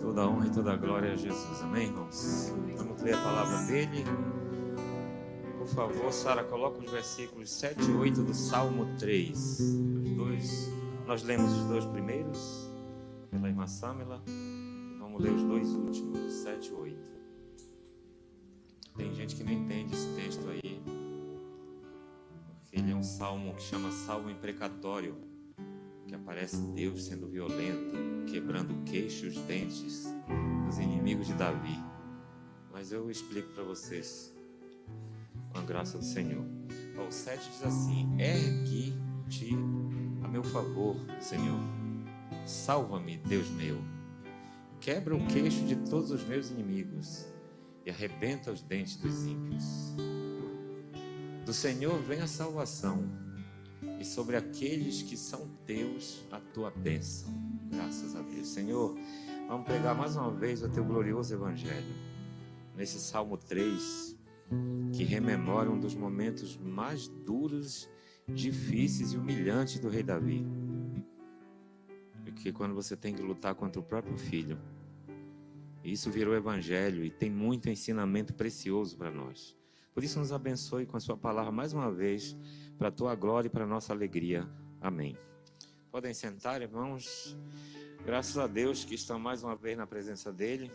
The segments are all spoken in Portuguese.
Toda a honra e toda a glória a Jesus. Amém, irmãos? Vamos ler a palavra dele. Por favor, Sara, coloca os versículos 7 e 8 do Salmo 3. Nós lemos os dois primeiros pela irmã Samela. Vamos ler os dois últimos, 7 e 8. Tem gente que não entende esse texto aí, porque ele é um salmo que chama Salmo Imprecatório, que aparece Deus sendo violento, quebrando o queixo e os dentes dos inimigos de Davi. Mas eu explico para vocês, com a graça do Senhor. O 7 diz assim: ergue-te a meu favor, Senhor. Salva-me, Deus meu. Quebra o queixo de todos os meus inimigos e arrebenta os dentes dos ímpios. Do Senhor vem a salvação, e sobre aqueles que são teus a tua bênção. Graças a Deus. Senhor, vamos pregar mais uma vez o teu glorioso evangelho nesse Salmo 3, que rememora um dos momentos mais duros, difíceis e humilhantes do rei Davi. Porque quando você tem que lutar contra o próprio filho, isso virou evangelho e tem muito ensinamento precioso para nós. Por isso nos abençoe com a sua palavra mais uma vez, para a tua glória e para a nossa alegria. Amém. Podem sentar, irmãos. Graças a Deus que estão mais uma vez na presença dele.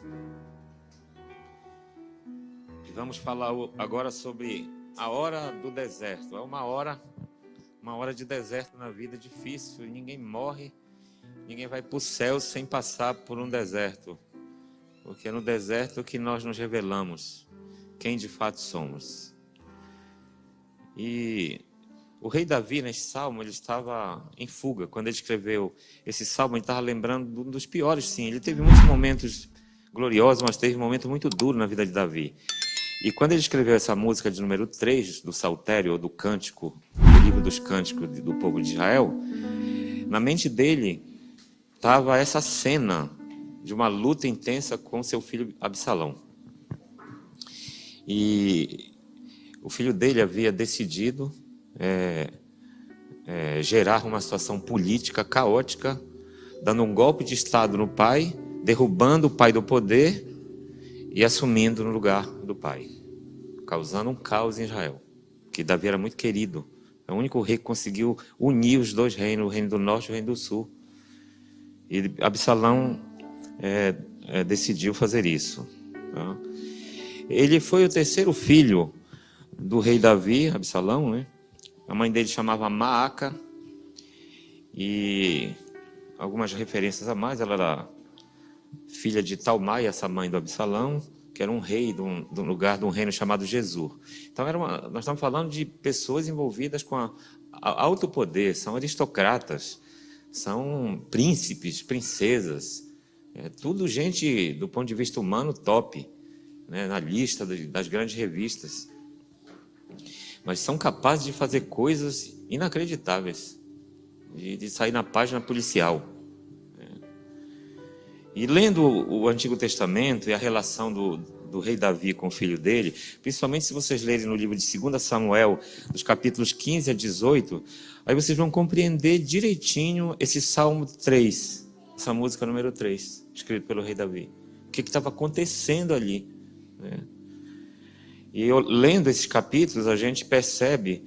E vamos falar agora sobre a hora do deserto. É uma hora de deserto na vida difícil. Ninguém morre, ninguém vai para o céu sem passar por um deserto. Porque é no deserto que nós nos revelamos quem de fato somos. E o rei Davi, nesse salmo, ele estava em fuga. Quando ele escreveu esse salmo, ele estava lembrando de um dos piores, sim. Ele teve muitos momentos gloriosos, mas teve um momento muito duro na vida de Davi. E quando ele escreveu essa música de número 3 do Saltério, ou do Cântico, do livro dos Cânticos do povo de Israel, na mente dele estava essa cena de uma luta intensa com seu filho Absalão. E o filho dele havia decidido gerar uma situação política caótica, dando um golpe de Estado no pai, derrubando o pai do poder e assumindo no lugar do pai, causando um caos em Israel, que Davi era muito querido. É o único rei que conseguiu unir os dois reinos, o reino do norte e o reino do sul. E Absalão decidiu fazer isso. Tá? Ele foi o terceiro filho do rei Davi, Absalão, né? A mãe dele chamava Maaca, e algumas referências a mais, ela era filha de Talmai, essa mãe do Absalão, que era um rei do lugar de um reino chamado Gesur. Então nós estamos falando de pessoas envolvidas com alto poder, são aristocratas, são príncipes, princesas, tudo gente do ponto de vista humano top, né, na lista das grandes revistas. Mas são capazes de fazer coisas inacreditáveis, de sair na página policial. E lendo o Antigo Testamento e a relação do rei Davi com o filho dele, principalmente se vocês lerem no livro de 2 Samuel, dos capítulos 15 a 18, aí vocês vão compreender direitinho esse Salmo 3, essa música número 3, escrita pelo rei Davi. O que estava acontecendo ali, né? E lendo esses capítulos, a gente percebe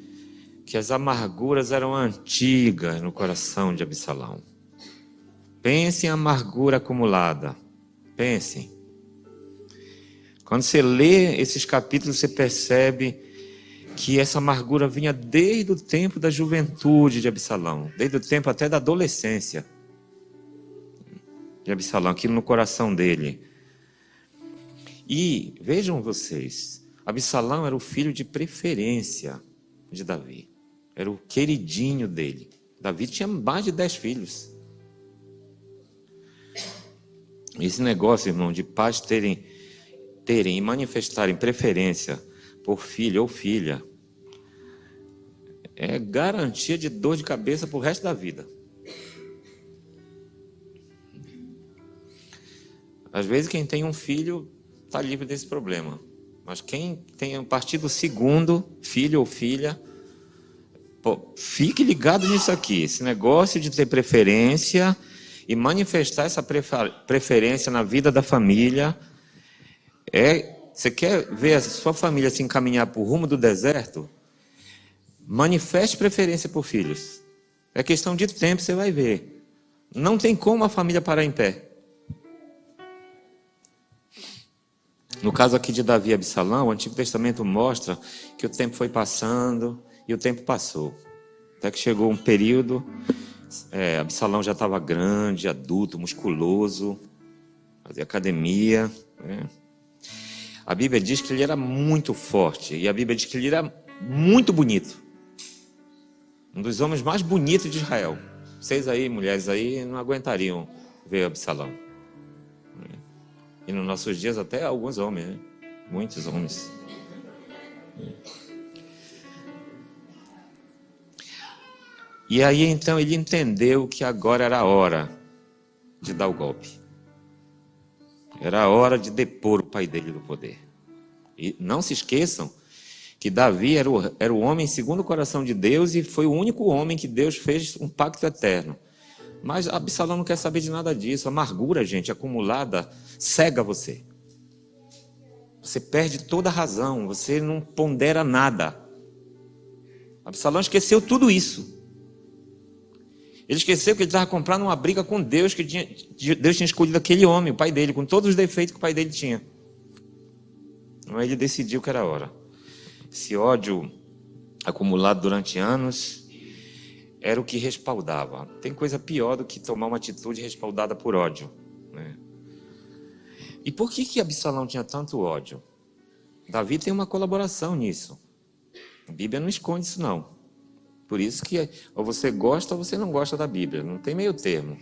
que as amarguras eram antigas no coração de Absalão. Pensem em amargura acumulada. Pensem. Quando você lê esses capítulos, você percebe que essa amargura vinha desde o tempo da juventude de Absalão, desde o tempo até da adolescência de Absalão, aquilo no coração dele. E vejam vocês, Absalão era o filho de preferência de Davi. Era o queridinho dele. Davi tinha mais de 10 filhos. Esse negócio, irmão, de pais terem e manifestarem preferência por filho ou filha é garantia de dor de cabeça pro resto da vida. Às vezes quem tem um filho está livre desse problema. Mas quem tem a partir do segundo filho ou filha, fique ligado nisso aqui. Esse negócio de ter preferência E manifestar essa preferência na vida da família você quer ver a sua família se encaminhar para o rumo do deserto? Manifeste preferência por filhos. É questão de tempo, você vai ver. Não tem como a família parar em pé. No caso aqui de Davi e Absalão, o Antigo Testamento mostra que o tempo foi passando e o tempo passou. Até que chegou um período, Absalão já estava grande, adulto, musculoso, fazia academia. A Bíblia diz que ele era muito forte e a Bíblia diz que ele era muito bonito. Um dos homens mais bonitos de Israel. Vocês aí, mulheres aí, não aguentariam ver Absalão. E nos nossos dias até alguns homens, né? Muitos homens. E aí então ele entendeu que agora era a hora de dar o golpe. Era a hora de depor o pai dele do poder. E não se esqueçam que Davi era o homem segundo o coração de Deus e foi o único homem que Deus fez um pacto eterno. Mas Absalão não quer saber de nada disso. A amargura, gente, acumulada, cega você. Você perde toda a razão, você não pondera nada. Absalão esqueceu tudo isso. Ele esqueceu que ele estava comprando uma briga com Deus, que Deus tinha escolhido aquele homem, o pai dele, com todos os defeitos que o pai dele tinha. Então ele decidiu que era a hora. Esse ódio acumulado durante anos era o que respaldava. Tem coisa pior do que tomar uma atitude respaldada por ódio, né? E por que Absalão tinha tanto ódio? Davi tem uma colaboração nisso. A Bíblia não esconde isso, não. Por isso que ou você gosta ou você não gosta da Bíblia. Não tem meio termo.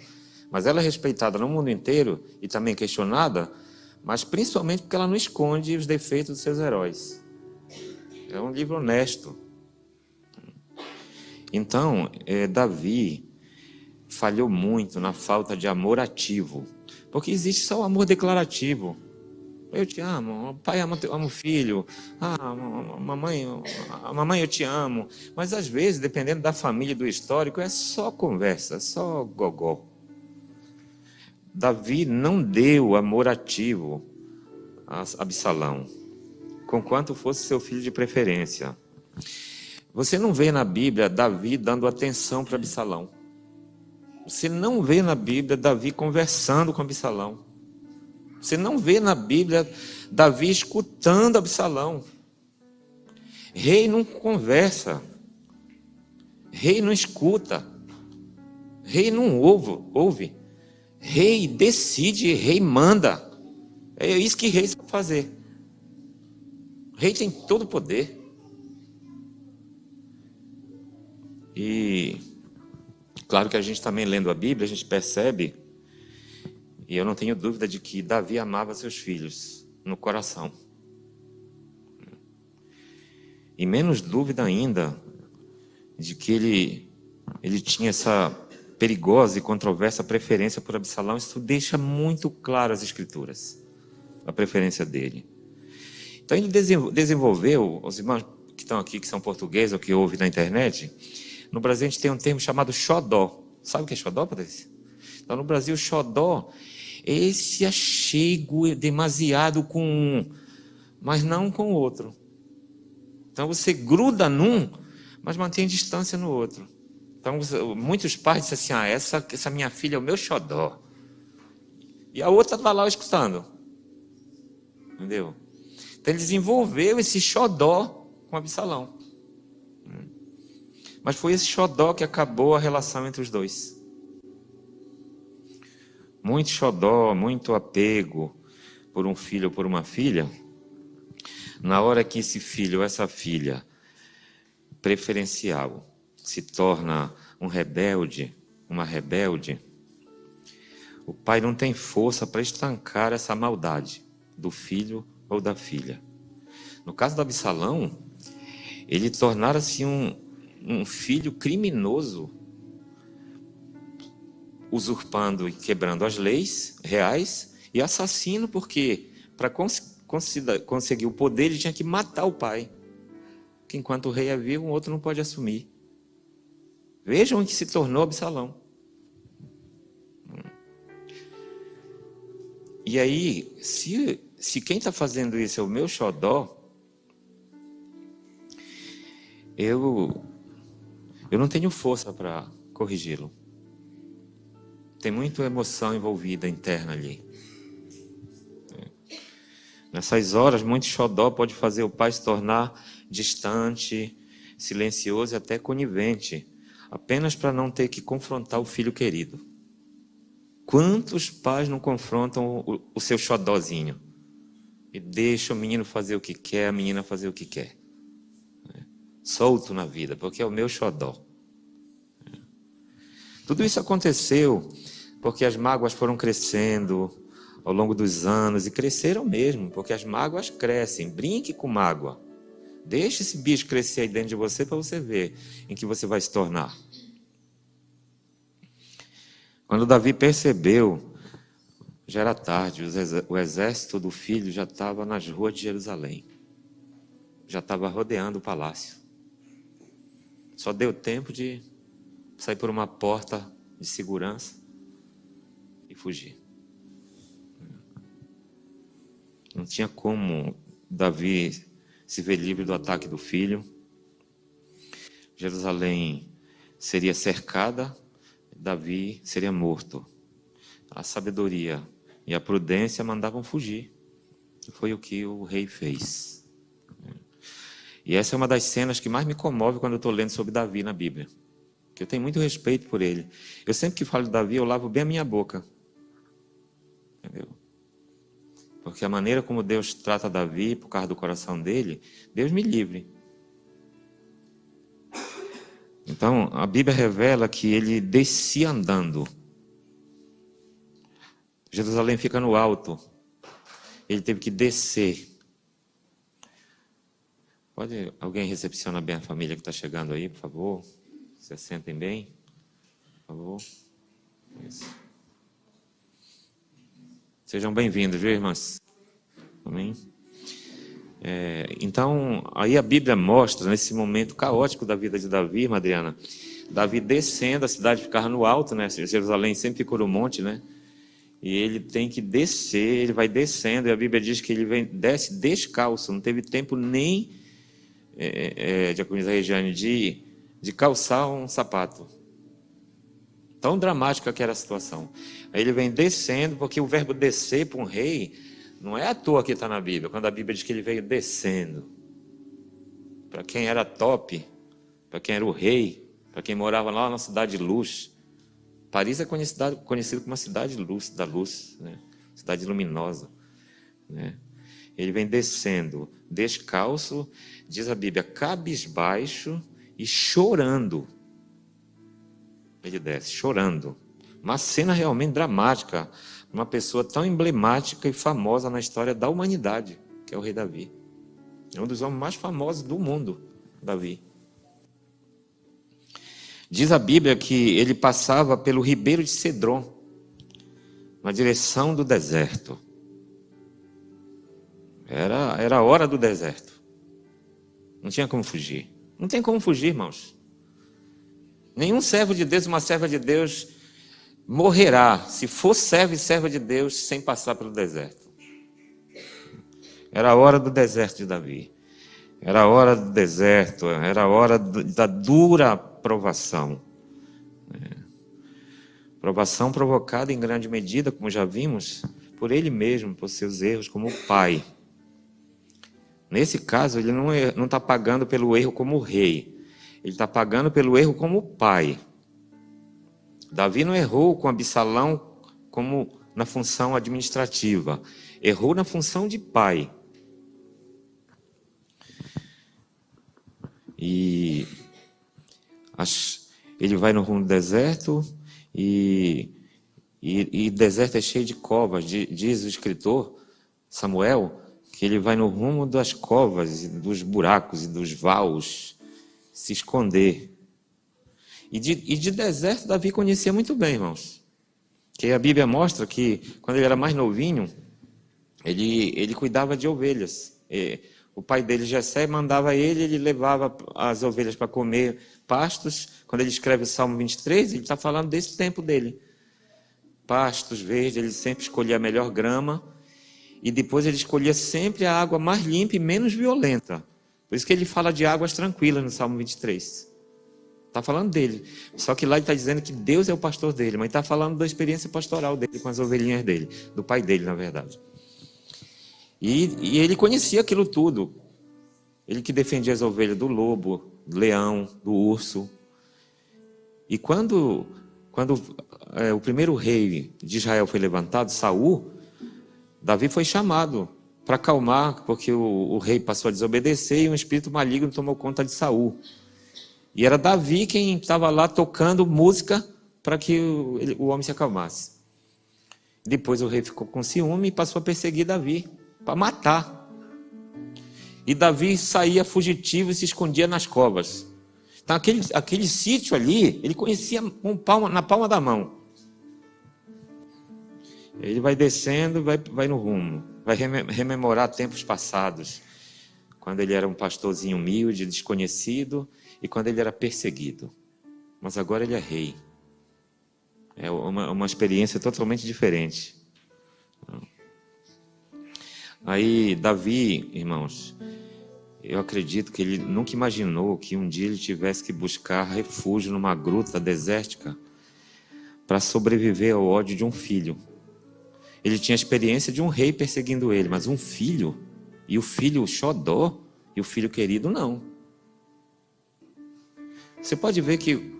Mas ela é respeitada no mundo inteiro e também questionada, mas principalmente porque ela não esconde os defeitos dos seus heróis. É um livro honesto. Então, Davi falhou muito na falta de amor ativo. Porque existe só o amor declarativo. Eu te amo, o pai ama o filho, mamãe eu te amo. Mas às vezes, dependendo da família e do histórico, é só conversa, só gogó. Davi não deu amor ativo a Absalão, conquanto fosse seu filho de preferência. Você não vê na Bíblia Davi dando atenção para Absalão. Você não vê na Bíblia Davi conversando com Absalão. Você não vê na Bíblia Davi escutando Absalão. Rei não conversa. Rei não escuta. Rei não ouve. Rei decide, rei manda. É isso que rei sabe fazer. Rei tem todo o poder. E claro que a gente também lendo a Bíblia, a gente percebe, e eu não tenho dúvida de que Davi amava seus filhos no coração. E menos dúvida ainda de que ele tinha essa perigosa e controversa preferência por Absalão. Isso deixa muito claro as Escrituras, a preferência dele. Então ele desenvolveu, os irmãos que estão aqui, que são portugueses ou que ouvem na internet, no Brasil a gente tem um termo chamado xodó. Sabe o que é xodó, Patrícia? Então no Brasil, xodó é esse achego demasiado com um, mas não com o outro. Então você gruda num, mas mantém distância no outro. Então muitos pais dizem assim, essa minha filha é o meu xodó. E a outra está lá escutando. Entendeu? Então ele desenvolveu esse xodó com Absalão. Mas foi esse xodó que acabou a relação entre os dois. Muito xodó, muito apego por um filho ou por uma filha. Na hora que esse filho ou essa filha preferencial se torna um rebelde, uma rebelde, o pai não tem força para estancar essa maldade do filho ou da filha. No caso do Absalão, ele tornara-se um filho criminoso, usurpando e quebrando as leis reais, e assassino porque para conseguir o poder ele tinha que matar o pai, que enquanto o rei é vivo, o outro não pode assumir. Vejam o que se tornou Absalão. E aí, se quem está fazendo isso é o meu xodó, eu não tenho força para corrigi-lo. Tem muita emoção envolvida interna ali. Nessas horas, muito xodó pode fazer o pai se tornar distante, silencioso e até conivente, apenas para não ter que confrontar o filho querido. Quantos pais não confrontam o seu xodózinho e deixam o menino fazer o que quer, a menina fazer o que quer? Solto na vida, porque é o meu xodó. Tudo isso aconteceu porque as mágoas foram crescendo ao longo dos anos, e cresceram mesmo, porque as mágoas crescem. Brinque com mágoa. Deixe esse bicho crescer aí dentro de você para você ver em que você vai se tornar. Quando Davi percebeu, já era tarde, o exército do filho já estava nas ruas de Jerusalém. Já estava rodeando o palácio. Só deu tempo de sair por uma porta de segurança e fugir. Não tinha como Davi se ver livre do ataque do filho. Jerusalém seria cercada, Davi seria morto. A sabedoria e a prudência mandavam fugir. Foi o que o rei fez. E essa é uma das cenas que mais me comove quando eu estou lendo sobre Davi na Bíblia. Que eu tenho muito respeito por ele. Eu sempre que falo de Davi, eu lavo bem a minha boca. Entendeu? Porque a maneira como Deus trata Davi, por causa do coração dele, Deus me livre. Então, a Bíblia revela que ele descia andando. Jerusalém fica no alto. Ele teve que descer. Pode alguém recepcionar bem a família que está chegando aí, por favor? Se sentem bem, por favor. Isso. Sejam bem-vindos, viu, irmãs? Amém? Então, aí a Bíblia mostra, nesse momento caótico da vida de Davi, irmã Adriana, Davi descendo, a cidade ficava no alto, né? Jerusalém sempre ficou no monte, né? E ele tem que descer, ele vai descendo, e a Bíblia diz que ele desce descalço, não teve tempo nem, de como diz a Regiane, de calçar um sapato. Tão dramática que era a situação. Aí ele vem descendo, porque o verbo descer para um rei não é à toa que está na Bíblia, quando a Bíblia diz que ele veio descendo. Para quem era top, para quem era o rei, para quem morava lá na cidade de luz. Paris é conhecido como uma cidade de luz, da luz, né? Cidade luminosa. Né? Ele vem descendo, descalço, diz a Bíblia, cabisbaixo e chorando. Ele desce, chorando. Uma cena realmente dramática. Uma pessoa tão emblemática e famosa na história da humanidade, que é o rei Davi. É um dos homens mais famosos do mundo, Davi. Diz a Bíblia que ele passava pelo ribeiro de Cedron, na direção do deserto. Era a hora do deserto. Não tinha como fugir. Não tem como fugir, irmãos. Nenhum servo de Deus, uma serva de Deus, morrerá, se for servo e serva de Deus, sem passar pelo deserto. Era a hora do deserto de Davi. Era a hora do deserto, era a hora da dura provação. Provação provocada em grande medida, como já vimos, por ele mesmo, por seus erros como pai. Nesse caso, ele não está pagando pelo erro como rei. Ele está pagando pelo erro como pai. Davi não errou com Absalão como na função administrativa. Errou na função de pai. E ele vai no rumo do deserto e deserto é cheio de covas. Diz o escritor Samuel que ele vai no rumo das covas, dos buracos e dos vaus, se esconder. E de deserto Davi conhecia muito bem, irmãos. Que a Bíblia mostra que quando ele era mais novinho, ele cuidava de ovelhas. O pai dele, Jessé, mandava ele levava as ovelhas para comer pastos. Quando ele escreve o Salmo 23, ele está falando desse tempo dele. pastos verdes, ele sempre escolhia a melhor grama, e depois ele escolhia sempre a água mais limpa e menos violenta. Por isso que ele fala de águas tranquilas no Salmo 23. Está falando dele. Só que lá ele está dizendo que Deus é o pastor dele, mas está falando da experiência pastoral dele com as ovelhinhas dele, do pai dele, na verdade. E ele conhecia aquilo tudo. Ele que defendia as ovelhas do lobo, do leão, do urso. E quando o primeiro rei de Israel foi levantado, Saul, Davi foi chamado para acalmar, porque o rei passou a desobedecer e um espírito maligno tomou conta de Saul. E era Davi quem estava lá tocando música para que o homem se acalmasse. Depois o rei ficou com ciúme e passou a perseguir Davi, para matar. E Davi saía fugitivo e se escondia nas covas. Então aquele sítio ali, ele conhecia na palma da mão. Ele vai descendo, vai no rumo, vai rememorar tempos passados, quando ele era um pastorzinho humilde, desconhecido, e quando ele era perseguido. Mas agora ele é rei. É uma experiência totalmente diferente. Aí Davi, irmãos, eu acredito que ele nunca imaginou que um dia ele tivesse que buscar refúgio numa gruta desértica para sobreviver ao ódio de um filho. Ele tinha a experiência de um rei perseguindo ele, mas um filho, e o filho xodó, e o filho querido não. Você pode ver que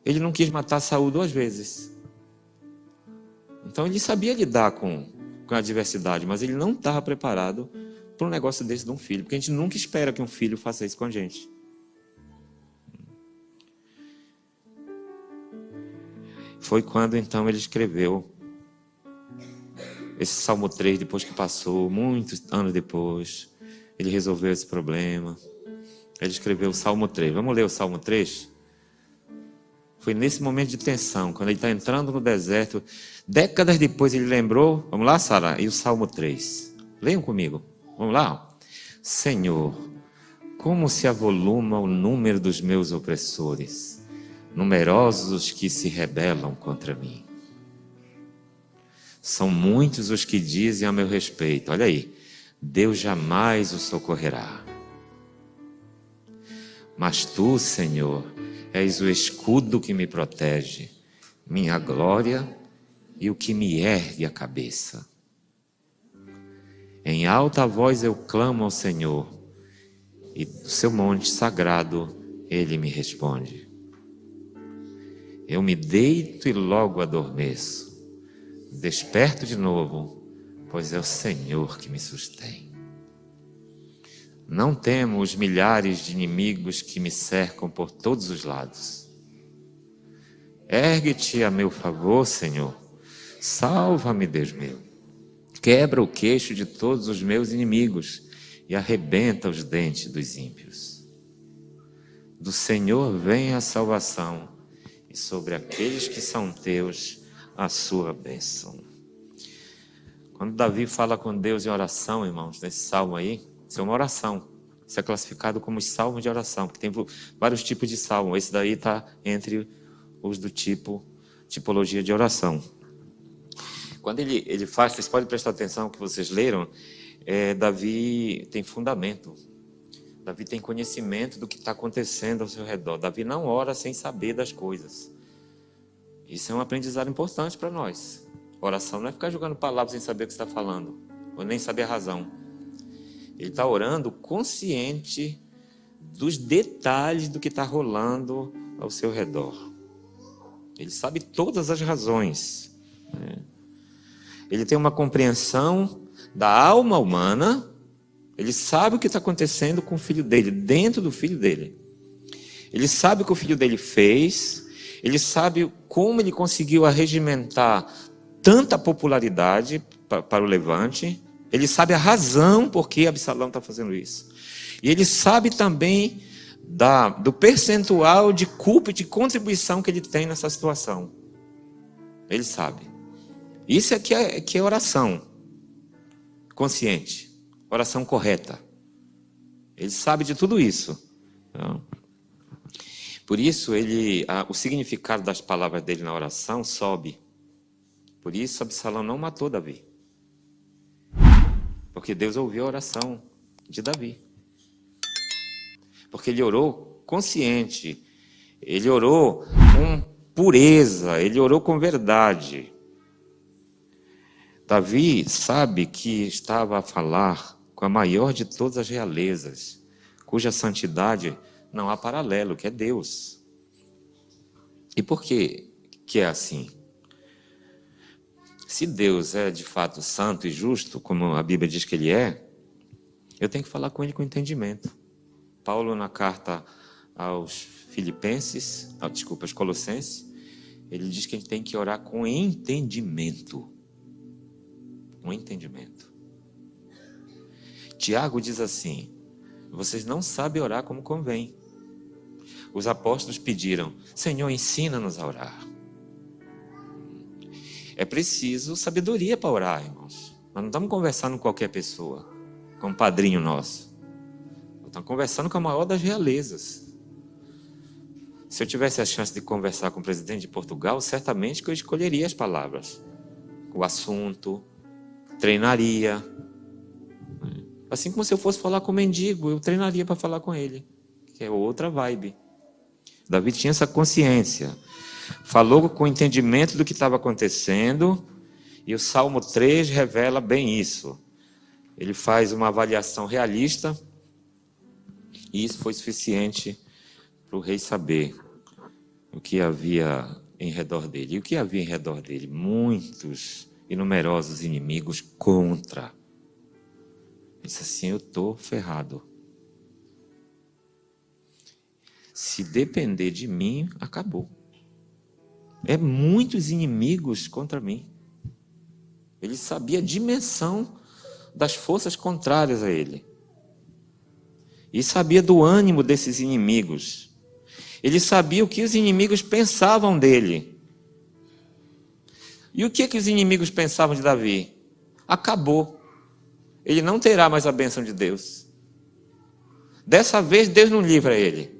ele não quis matar Saul 2 vezes. Então ele sabia lidar com a adversidade, mas ele não estava preparado para um negócio desse de um filho, porque a gente nunca espera que um filho faça isso com a gente. Foi quando então ele escreveu esse Salmo 3, depois que passou, muitos anos depois, ele resolveu esse problema. Ele escreveu o Salmo 3. Vamos ler o Salmo 3? Foi nesse momento de tensão, quando ele está entrando no deserto. Décadas depois ele lembrou. Vamos lá, Sara? E o Salmo 3. Leiam comigo. Vamos lá. Senhor, como se avoluma o número dos meus opressores, numerosos os que se rebelam contra mim. São muitos os que dizem a meu respeito, olha aí, Deus jamais o socorrerá. Mas tu, Senhor, és o escudo que me protege, minha glória e o que me ergue a cabeça. Em alta voz eu clamo ao Senhor, e do seu monte sagrado ele me responde. Eu me deito e logo adormeço. Desperto de novo, pois é o Senhor que me sustém. Não temo os milhares de inimigos que me cercam por todos os lados. Ergue-te a meu favor, Senhor. Salva-me, Deus meu. Quebra o queixo de todos os meus inimigos e arrebenta os dentes dos ímpios. Do Senhor vem a salvação, e sobre aqueles que são teus, a sua bênção. Quando Davi fala com Deus em oração, irmãos, nesse salmo aí, isso é uma oração. Isso é classificado como salmo de oração, porque tem vários tipos de salmo. Esse daí está entre os do tipologia de oração. Quando ele faz, vocês podem prestar atenção que vocês leram, Davi tem fundamento. Davi tem conhecimento do que está acontecendo ao seu redor. Davi não ora sem saber das coisas. Isso é um aprendizado importante para nós. Oração não é ficar jogando palavras sem saber o que está falando, ou nem saber a razão. Ele está orando consciente dos detalhes do que está rolando ao seu redor. Ele sabe todas as razões. Ele tem uma compreensão da alma humana. Ele sabe o que está acontecendo com o filho dele, dentro do filho dele. Ele sabe o que o filho dele fez. Ele sabe como ele conseguiu arregimentar tanta popularidade para o levante. Ele sabe a razão por que Absalão está fazendo isso. E ele sabe também do percentual de culpa e de contribuição que ele tem nessa situação. Ele sabe. Isso é que é oração consciente, oração correta. Ele sabe de tudo isso. Por isso, o significado das palavras dele na oração sobe. Por isso, Absalão não matou Davi. Porque Deus ouviu a oração de Davi. Porque ele orou consciente. Ele orou com pureza. Ele orou com verdade. Davi sabe que estava a falar com a maior de todas as realezas, cuja santidade não há paralelo, que é Deus. E por que é assim? Se Deus é de fato santo e justo, como a Bíblia diz que Ele é, eu tenho que falar com Ele com entendimento. Paulo, na carta aos aos Colossenses, ele diz que a gente tem que orar com entendimento. Com entendimento. Tiago diz assim: vocês não sabem orar como convém. Os apóstolos pediram: Senhor, ensina-nos a orar. É preciso sabedoria para orar, irmãos. Nós não estamos conversando com qualquer pessoa, com um padrinho nosso. Nós estamos conversando com a maior das realezas. Se eu tivesse a chance de conversar com o presidente de Portugal, certamente que eu escolheria as palavras, o assunto, treinaria. Assim como se eu fosse falar com o mendigo, eu treinaria para falar com ele, que é outra vibe. Davi tinha essa consciência. Falou com entendimento do que estava acontecendo, e o Salmo 3 revela bem isso. Ele faz uma avaliação realista, e isso foi suficiente para o rei saber o que havia em redor dele. E o que havia em redor dele? Muitos e numerosos inimigos contra. Ele disse assim: eu estou ferrado. Se depender de mim, acabou. É muitos inimigos contra mim. Ele sabia a dimensão das forças contrárias a ele. E sabia do ânimo desses inimigos. Ele sabia o que os inimigos pensavam dele. E o que os inimigos pensavam de Davi? Acabou. Ele não terá mais a bênção de Deus. Dessa vez, Deus não livra ele.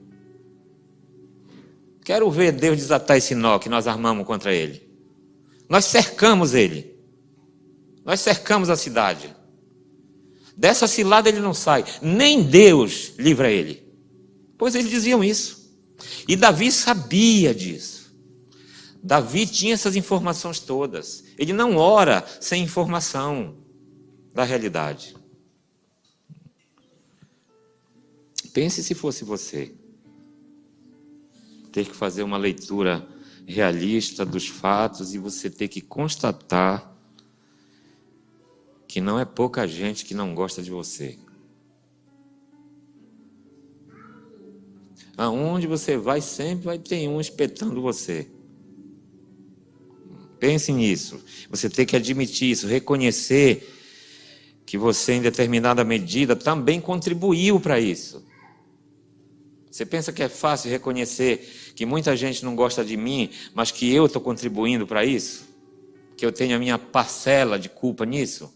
Quero ver Deus desatar esse nó que nós armamos contra ele. Nós cercamos ele. Nós cercamos a cidade. Dessa cilada ele não sai. Nem Deus livra ele. Pois eles diziam isso. E Davi sabia disso. Davi tinha essas informações todas. Ele não ora sem informação da realidade. Pense se fosse você. Ter que fazer uma leitura realista dos fatos e você ter que constatar que não é pouca gente que não gosta de você. Aonde você vai, sempre vai ter um espetando você. Pense nisso. Você tem que admitir isso, reconhecer que você, em determinada medida, também contribuiu para isso. Você pensa que é fácil reconhecer que muita gente não gosta de mim, mas que eu estou contribuindo para isso? Que eu tenho a minha parcela de culpa nisso?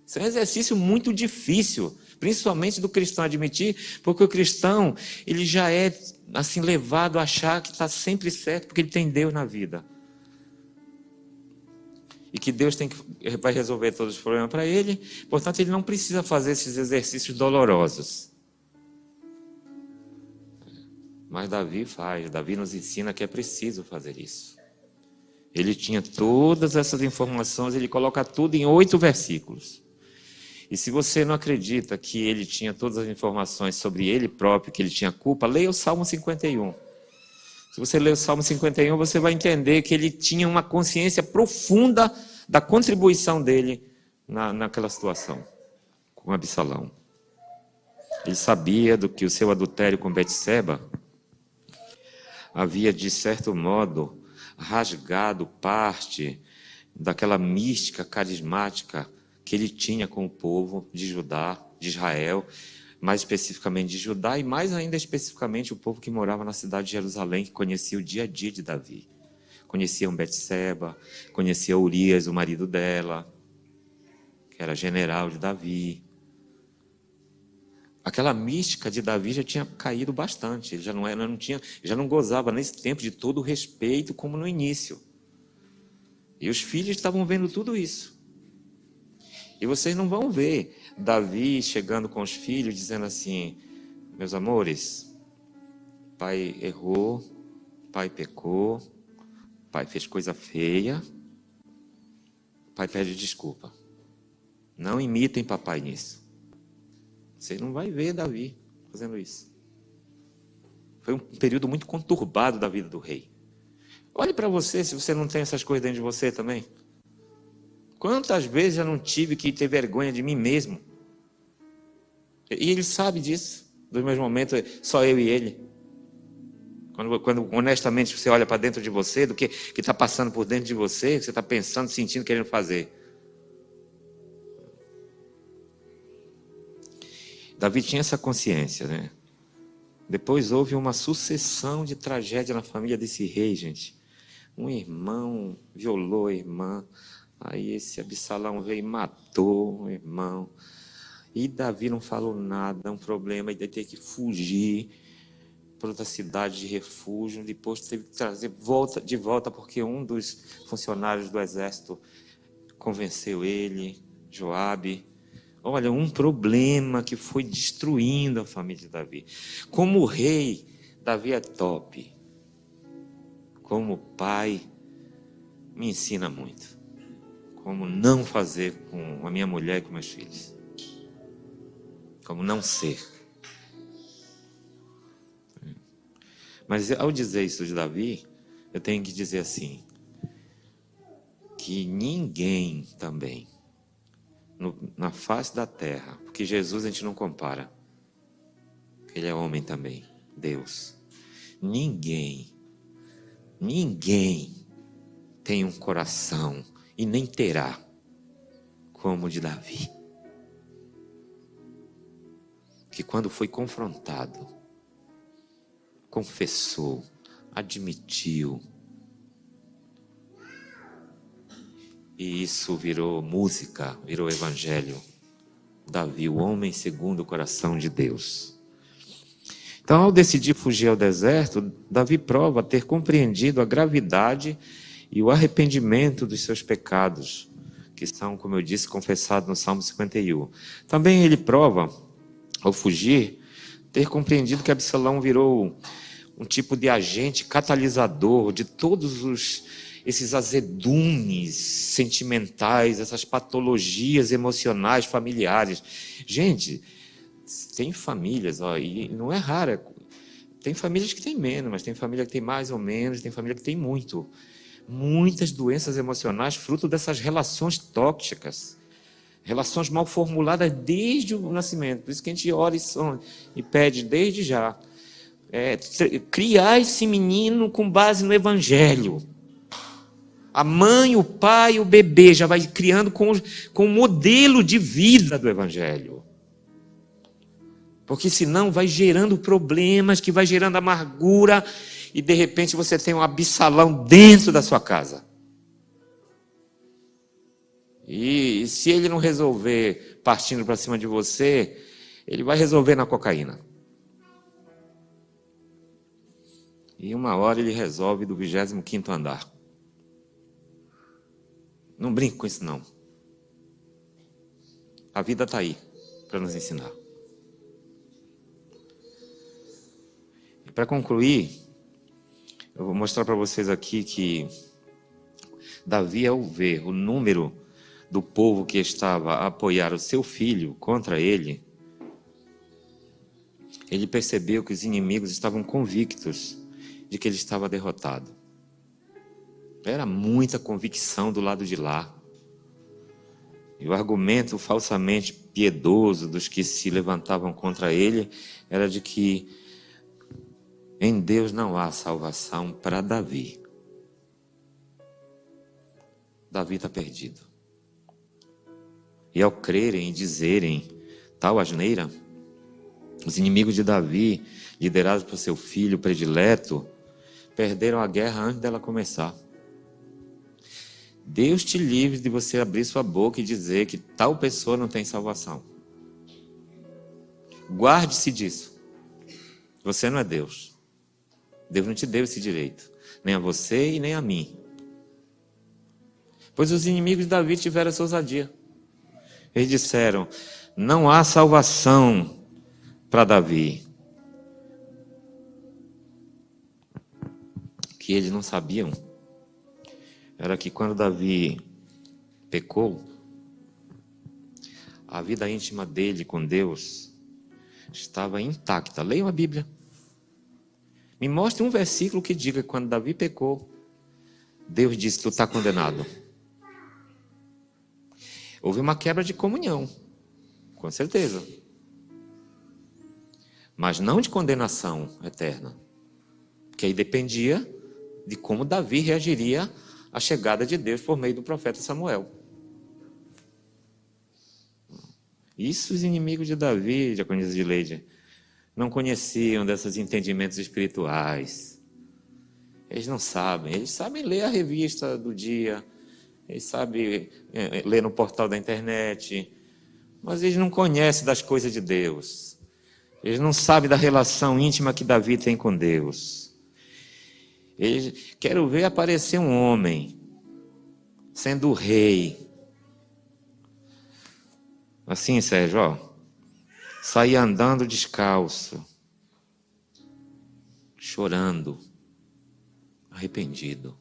Isso é um exercício muito difícil, principalmente do cristão admitir, porque o cristão, ele já é assim levado a achar que está sempre certo, porque ele tem Deus na vida. E que Deus vai resolver todos os problemas para ele, portanto ele não precisa fazer esses exercícios dolorosos. Mas Davi faz, Davi nos ensina que é preciso fazer isso. Ele tinha todas essas informações, ele coloca tudo em 8 versículos. E se você não acredita que ele tinha todas as informações sobre ele próprio, que ele tinha culpa, leia o Salmo 51. Se você ler o Salmo 51, você vai entender que ele tinha uma consciência profunda da contribuição dele naquela situação, com Absalão. Ele sabia do que o seu adultério com Betseba havia, de certo modo, rasgado parte daquela mística carismática que ele tinha com o povo de Judá, de Israel, mais especificamente de Judá e mais ainda especificamente o povo que morava na cidade de Jerusalém, que conhecia o dia a dia de Davi. Conheciam Betseba, conhecia Urias, o marido dela, que era general de Davi. Aquela mística de Davi já tinha caído bastante, ele já não gozava nesse tempo de todo o respeito como no início. E os filhos estavam vendo tudo isso. E vocês não vão ver Davi chegando com os filhos, dizendo assim: meus amores, pai errou, pai pecou, pai fez coisa feia, pai pede desculpa. Não imitem papai nisso. Você não vai ver Davi fazendo isso. Foi um período muito conturbado da vida do rei. Olhe para você, se você não tem essas coisas dentro de você também. Quantas vezes eu não tive que ter vergonha de mim mesmo? E ele sabe disso, dos meus momentos, só eu e ele. Quando honestamente você olha para dentro de você, do que está passando por dentro de você, que você está pensando, sentindo, querendo fazer. Davi tinha essa consciência, né? Depois houve uma sucessão de tragédia na família desse rei, gente. Um irmão violou a irmã, aí esse Absalão veio e matou o irmão. E Davi não falou nada, um problema, ele teve que fugir para outra cidade de refúgio. Depois teve que trazer de volta, porque um dos funcionários do exército convenceu ele, Joabe. Olha, um problema que foi destruindo a família de Davi. Como rei, Davi é top. Como pai, me ensina muito. Como não fazer com a minha mulher e com meus filhos. Como não ser. Mas ao dizer isso de Davi, eu tenho que dizer assim, que ninguém também, na face da terra, porque Jesus a gente não compara, ele é homem também, Deus. Ninguém tem um coração, e nem terá, como o de Davi. Que quando foi confrontado, confessou, admitiu. E isso virou música, virou evangelho. Davi, o homem segundo o coração de Deus. Então, ao decidir fugir ao deserto, Davi prova ter compreendido a gravidade e o arrependimento dos seus pecados, que são, como eu disse, confessados no Salmo 51. Também ele prova, ao fugir, ter compreendido que Absalão virou um tipo de agente catalisador de todos esses azedumes sentimentais, essas patologias emocionais, familiares. Gente, tem famílias, e não é raro, tem famílias que tem menos, mas tem família que tem mais ou menos, tem família que tem muito. Muitas doenças emocionais fruto dessas relações tóxicas, relações mal formuladas desde o nascimento. Por isso que a gente ora e pede desde já. Criar esse menino com base no evangelho. A mãe, o pai, o bebê já vai criando com o modelo de vida do evangelho. Porque senão vai gerando problemas, que vai gerando amargura, e de repente você tem um Absalão dentro da sua casa. E se ele não resolver partindo para cima de você, ele vai resolver na cocaína. E uma hora ele resolve do 25º andar. Não brinque com isso não. A vida está aí para nos ensinar. E para concluir, eu vou mostrar para vocês aqui que Davi, ao ver o número do povo que estava a apoiar o seu filho contra ele, ele percebeu que os inimigos estavam convictos de que ele estava derrotado. Era muita convicção do lado de lá. E o argumento falsamente piedoso dos que se levantavam contra ele era de que em Deus não há salvação para Davi. Davi está perdido. E ao crerem e dizerem tal asneira, os inimigos de Davi, liderados por seu filho predileto, perderam a guerra antes dela começar. Deus te livre de você abrir sua boca e dizer que tal pessoa não tem salvação. Guarde-se disso. Você não é Deus. Deus não te deu esse direito. Nem a você e nem a mim. Pois os inimigos de Davi tiveram essa ousadia. Eles disseram: não há salvação para Davi. O que eles não sabiam era que quando Davi pecou, a vida íntima dele com Deus estava intacta. Leiam a Bíblia. Me mostre um versículo que diga que quando Davi pecou, Deus disse: tu está condenado. Houve uma quebra de comunhão, com certeza. Mas não de condenação eterna. Porque aí dependia de como Davi reagiria à chegada de Deus por meio do profeta Samuel. Isso os inimigos de Davi, diaconisa de Leide, não conheciam desses entendimentos espirituais. Eles não sabem. Eles sabem ler a revista do dia, eles sabem ler no portal da internet, mas eles não conhecem das coisas de Deus. Eles não sabem da relação íntima que Davi tem com Deus. Eles querem ver aparecer um homem sendo rei. Assim, Sérgio, ó, sair andando descalço, chorando, arrependido.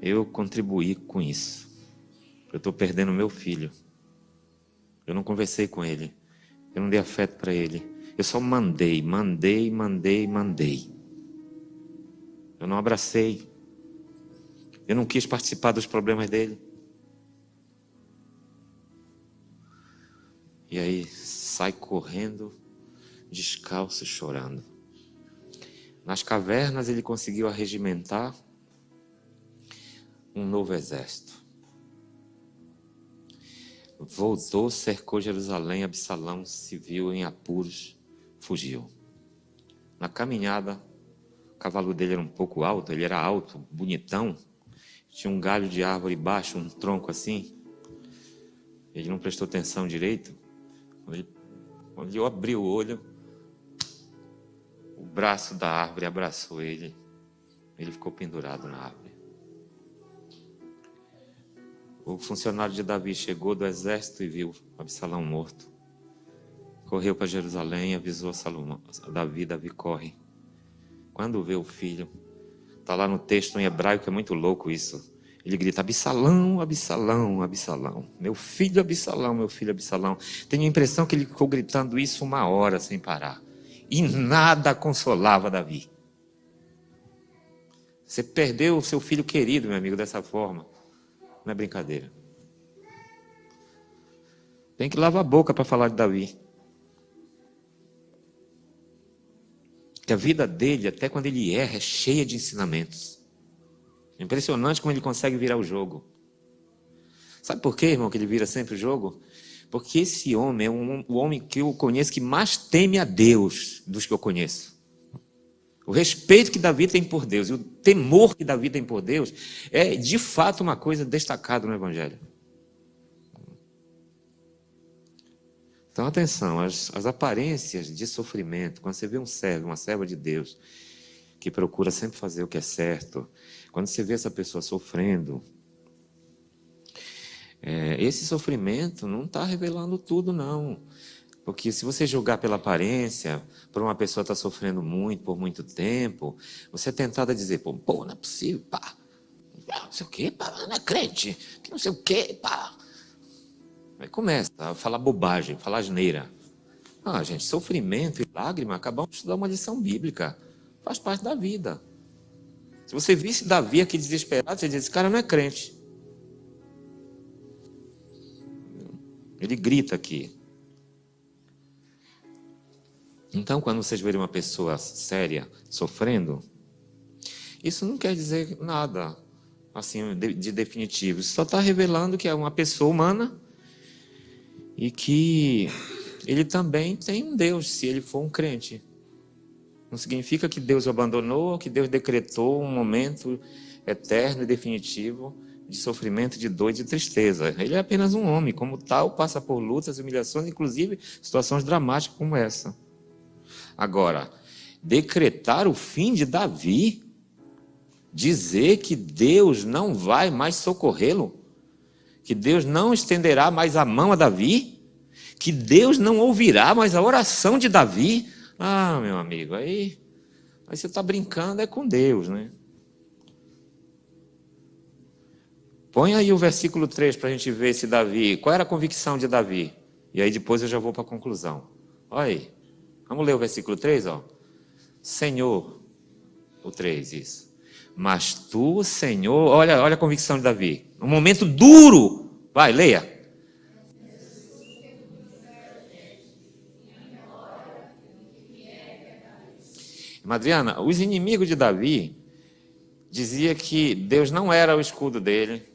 Eu contribuí com isso. Eu estou perdendo meu filho. Eu não conversei com ele. Eu não dei afeto para ele. Eu só mandei. Eu não abracei. Eu não quis participar dos problemas dele. E aí sai correndo, descalço, chorando. Nas cavernas ele conseguiu arregimentar um novo exército. Voltou, cercou Jerusalém, Absalão se viu em apuros, fugiu. Na caminhada, o cavalo dele era um pouco alto, ele era alto, bonitão, tinha um galho de árvore baixo, um tronco assim. Ele não prestou atenção direito. Quando ele abriu o olho, o braço da árvore abraçou ele. Ele ficou pendurado na árvore. O funcionário de Davi chegou do exército e viu Absalão morto. Correu para Jerusalém e avisou a Davi. Davi corre. Quando vê o filho, está lá no texto em hebraico, é muito louco isso. Ele grita: Absalão, Absalão, Absalão. Meu filho Absalão, meu filho Absalão. Tenho a impressão que ele ficou gritando isso 1 hora sem parar. E nada consolava Davi. Você perdeu o seu filho querido, meu amigo, dessa forma. Não é brincadeira. Tem que lavar a boca para falar de Davi. Que a vida dele, até quando ele erra, é cheia de ensinamentos. É impressionante como ele consegue virar o jogo. Sabe por quê, irmão, que ele vira sempre o jogo? Porque esse homem é o homem que eu conheço que mais teme a Deus dos que eu conheço. O respeito que Davi tem por Deus e o temor que Davi tem por Deus é, de fato, uma coisa destacada no Evangelho. Então, atenção, as aparências de sofrimento, quando você vê um servo, uma serva de Deus, que procura sempre fazer o que é certo, quando você vê essa pessoa sofrendo, esse sofrimento não está revelando tudo, não. Porque se você julgar pela aparência, por uma pessoa estar sofrendo muito, por muito tempo, você é tentado a dizer: pô, não é possível, pá. Não sei o quê, pá, não é crente, que não sei o quê, pá. Aí começa a falar bobagem, falar asneira. Ah, gente, sofrimento e lágrima, acabamos de estudar uma lição bíblica. Faz parte da vida. Se você visse Davi aqui desesperado, você diz: esse cara não é crente. Ele grita aqui. Então, quando vocês verem uma pessoa séria sofrendo, isso não quer dizer nada assim de definitivo. Isso só está revelando que é uma pessoa humana e que ele também tem um Deus, se ele for um crente. Não significa que Deus o abandonou ou que Deus decretou um momento eterno e definitivo de sofrimento, de dor e de tristeza. Ele é apenas um homem, como tal, passa por lutas, humilhações, inclusive situações dramáticas como essa. Agora, decretar o fim de Davi, Dizer que Deus não vai mais socorrê-lo? Que Deus não estenderá mais a mão a Davi? Que Deus não ouvirá mais a oração de Davi? Ah, meu amigo, aí você está brincando com Deus, né? Põe aí o versículo 3 para a gente ver se Davi... Qual era a convicção de Davi? E aí depois eu já vou para a conclusão. Olha aí. Vamos ler o versículo 3, ó. Senhor, o 3, isso. Mas tu, Senhor... Olha a convicção de Davi. Um momento duro. Vai, leia. Madriana, os inimigos de Davi diziam que Deus não era o escudo dele,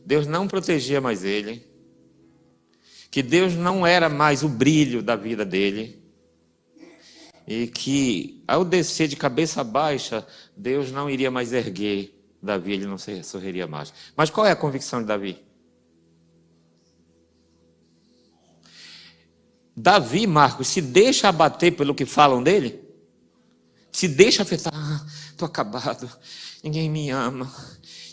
Deus não protegia mais ele, que Deus não era mais o brilho da vida dele, e que ao descer de cabeça baixa, Deus não iria mais erguer Davi, ele não se sorriria mais. Mas qual é a convicção de Davi? Davi, Marcos, se deixa abater pelo que falam dele? Se deixa afetar? Estou acabado, ninguém me ama,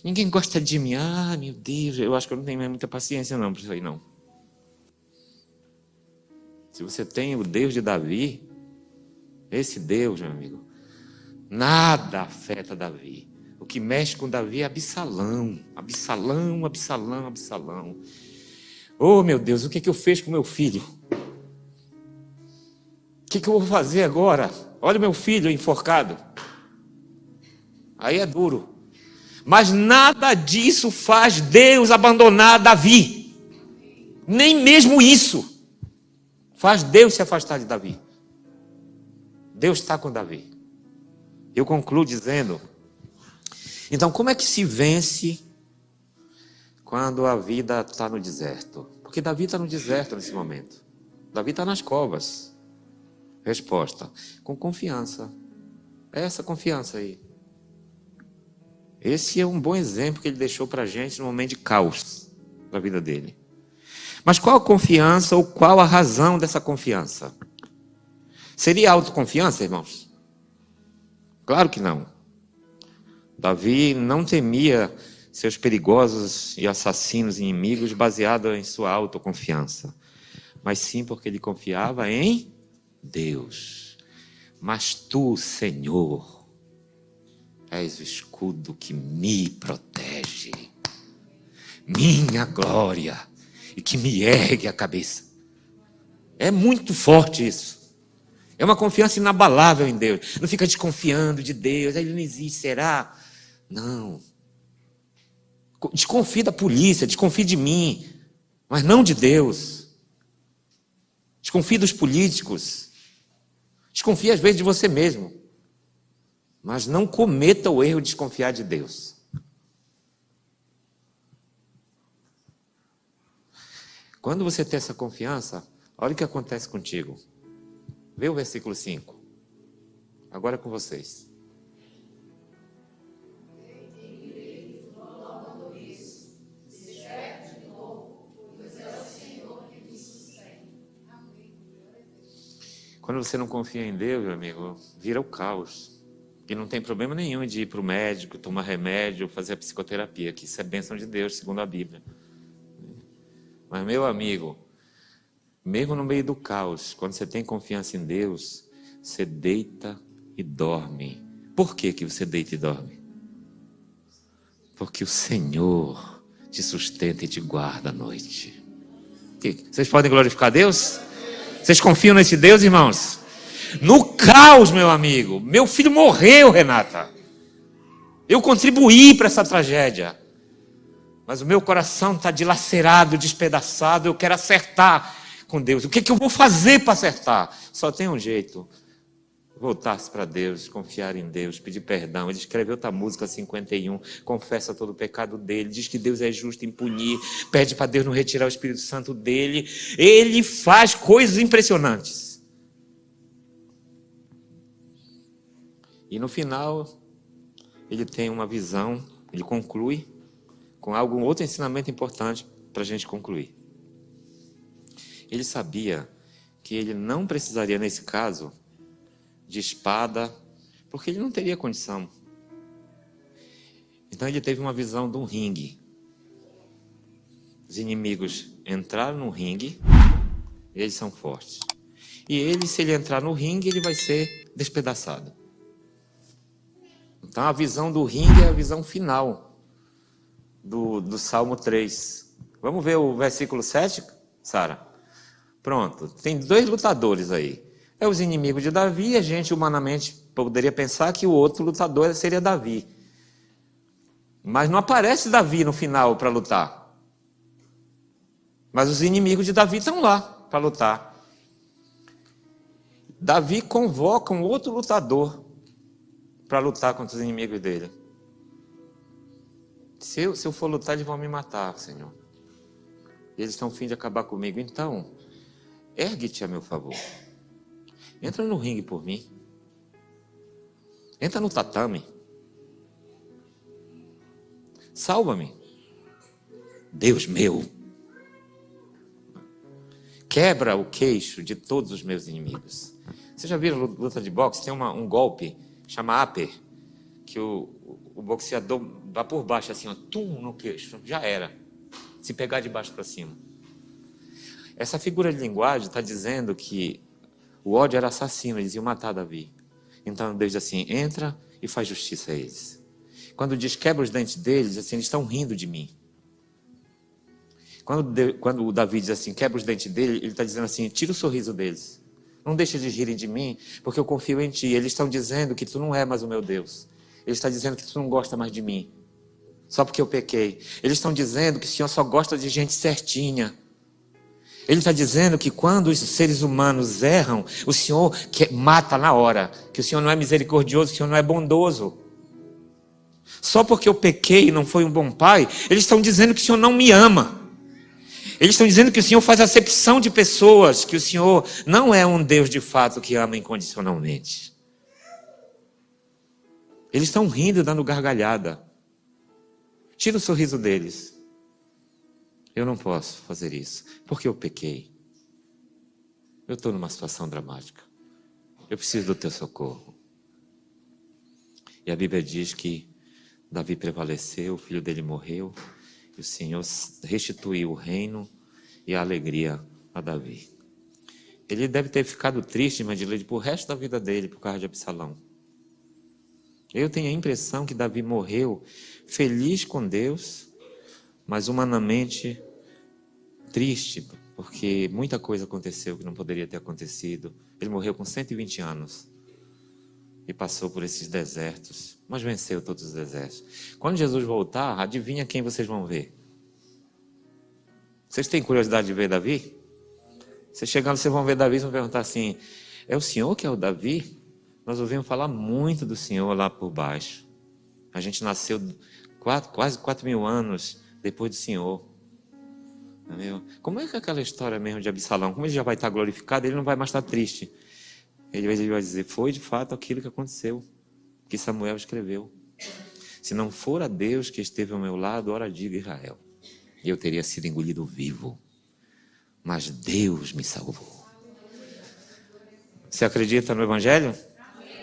ninguém gosta de mim. Ah, meu Deus, eu acho que eu não tenho mais muita paciência não para isso aí não. Se você tem o Deus de Davi, esse Deus, meu amigo, nada afeta Davi. O que mexe com Davi é Absalão. Absalão, Absalão, Absalão. Oh, meu Deus, o que eu fiz com meu filho? O que eu vou fazer agora? Olha o meu filho enforcado. Aí é duro. Mas nada disso faz Deus abandonar Davi. Nem mesmo isso faz Deus se afastar de Davi. Deus está com Davi. Eu concluo dizendo, então como é que se vence quando a vida está no deserto? Porque Davi está no deserto nesse momento. Davi está nas covas. Resposta, com confiança. É essa confiança aí. Esse é um bom exemplo que ele deixou para a gente no momento de caos da vida dele. Mas qual a confiança ou qual a razão dessa confiança? Seria autoconfiança, irmãos? Claro que não. Davi não temia seus perigosos e assassinos inimigos baseado em sua autoconfiança, mas sim porque ele confiava em Deus. Mas tu, Senhor, és o escudo que me protege, minha glória, e que me ergue a cabeça. É muito forte isso. É uma confiança inabalável em Deus. Não fica desconfiando de Deus. Ele não existe, será? Não. Desconfie da polícia, desconfie de mim, mas não de Deus. Desconfie dos políticos. Desconfie às vezes de você mesmo. Mas não cometa o erro de desconfiar de Deus. Quando você tem essa confiança, olha o que acontece contigo. Vê o versículo 5. Agora é com vocês. Quando você não confia em Deus, meu amigo, vira o caos. E não tem problema nenhum de ir para o médico, tomar remédio, fazer a psicoterapia, que isso é bênção de Deus, segundo a Bíblia. Mas, meu amigo, mesmo no meio do caos, quando você tem confiança em Deus, você deita e dorme. Por que você deita e dorme? Porque o Senhor te sustenta e te guarda à noite. Vocês podem glorificar a Deus? Vocês confiam nesse Deus, irmãos? No caos, meu amigo. Meu filho morreu, Renata. Eu contribuí para essa tragédia. Mas o meu coração está dilacerado, despedaçado. Eu quero acertar com Deus. O que eu vou fazer para acertar? Só tem um jeito. Voltar-se para Deus, confiar em Deus, pedir perdão. Ele escreveu outra música 51, confessa todo o pecado dele, diz que Deus é justo em punir, pede para Deus não retirar o Espírito Santo dele. Ele faz coisas impressionantes. E no final, ele tem uma visão, ele conclui com algum outro ensinamento importante para a gente concluir. Ele sabia que ele não precisaria, nesse caso, de espada, porque ele não teria condição. Então ele teve uma visão de um ringue. Os inimigos entraram no ringue, eles são fortes. E ele, se ele entrar no ringue, ele vai ser despedaçado. Então a visão do ringue é a visão final do Salmo 3. Vamos ver o versículo 7, Sara? Pronto, tem 2 lutadores aí. É os inimigos de Davi, a gente humanamente poderia pensar que o outro lutador seria Davi. Mas não aparece Davi no final para lutar. Mas os inimigos de Davi estão lá para lutar. Davi convoca um outro lutador para lutar contra os inimigos dele. Se eu for lutar, eles vão me matar, Senhor. Eles estão a fim de acabar comigo. Então, ergue-te a meu favor. Entra no ringue por mim. Entra no tatame. Salva-me. Deus meu. Quebra o queixo de todos os meus inimigos. Vocês já viram luta de boxe? Tem um golpe, chama upper, que o boxeador dá por baixo assim, ó, tum, no queixo. Já era. Se pegar de baixo para cima. Essa figura de linguagem está dizendo que o ódio era assassino, eles iam matar Davi. Então Deus diz assim, entra e faz justiça a eles. Quando diz quebra os dentes deles, assim, eles estão rindo de mim. Quando o Davi diz assim, quebra os dentes dele, ele está dizendo assim, tira o sorriso deles. Não deixa eles rirem de mim, porque eu confio em ti. Eles estão dizendo que tu não é mais o meu Deus. Eles estão dizendo que tu não gosta mais de mim. Só porque eu pequei. Eles estão dizendo que o Senhor só gosta de gente certinha. Ele está dizendo que quando os seres humanos erram, o Senhor mata na hora. Que o Senhor não é misericordioso, que o Senhor não é bondoso. Só porque eu pequei e não fui um bom pai, eles estão dizendo que o Senhor não me ama. Eles estão dizendo que o Senhor faz acepção de pessoas, que o Senhor não é um Deus de fato que ama incondicionalmente. Eles estão rindo, dando gargalhada. Tira o sorriso deles. Eu não posso fazer isso, porque eu pequei. Eu estou numa situação dramática. Eu preciso do teu socorro. E a Bíblia diz que Davi prevaleceu, o filho dele morreu, e o Senhor restituiu o reino e a alegria a Davi. Ele deve ter ficado triste, Madeleine, por resto da vida dele, por causa de Absalão. Eu tenho a impressão que Davi morreu feliz com Deus, mas humanamente triste, porque muita coisa aconteceu que não poderia ter acontecido. Ele morreu com 120 anos e passou por esses desertos, mas venceu todos os desertos. Quando Jesus voltar, adivinha quem vocês vão ver? Vocês têm curiosidade de ver Davi? Vocês chegando, vocês vão ver Davi e vão perguntar assim, é o Senhor que é o Davi? Nós ouvimos falar muito do Senhor lá por baixo. A gente nasceu quase 4.000 anos depois do Senhor. Entendeu? Como é que é aquela história mesmo de Absalão? Como ele já vai estar glorificado, ele não vai mais estar triste. Ele vai dizer, foi de fato aquilo que aconteceu, que Samuel escreveu. Se não for a Deus que esteve ao meu lado, ora diga Israel. Eu teria sido engolido vivo. Mas Deus me salvou. Você acredita no Evangelho?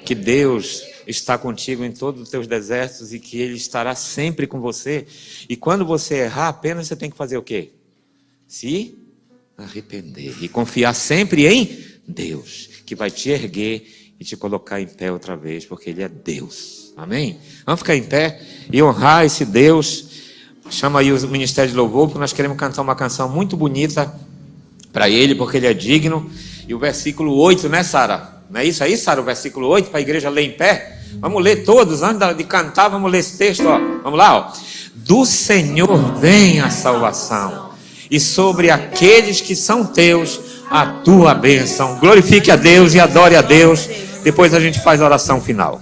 Que Deus está contigo em todos os teus desertos e que Ele estará sempre com você. E quando você errar, apenas você tem que fazer o quê? Se arrepender e confiar sempre em Deus, que vai te erguer e te colocar em pé outra vez, porque Ele é Deus. Amém? Vamos ficar em pé e honrar esse Deus. Chama aí o Ministério de Louvor, porque nós queremos cantar uma canção muito bonita para Ele, porque Ele é digno. E o versículo 8, né, Sara? Não é isso aí, Sara? O versículo 8, para a igreja ler em pé? Vamos ler todos, antes de cantar, vamos ler esse texto, ó. Vamos lá, ó. Do Senhor vem a salvação, e sobre aqueles que são teus, a tua bênção. Glorifique a Deus e adore a Deus. Depois a gente faz a oração final.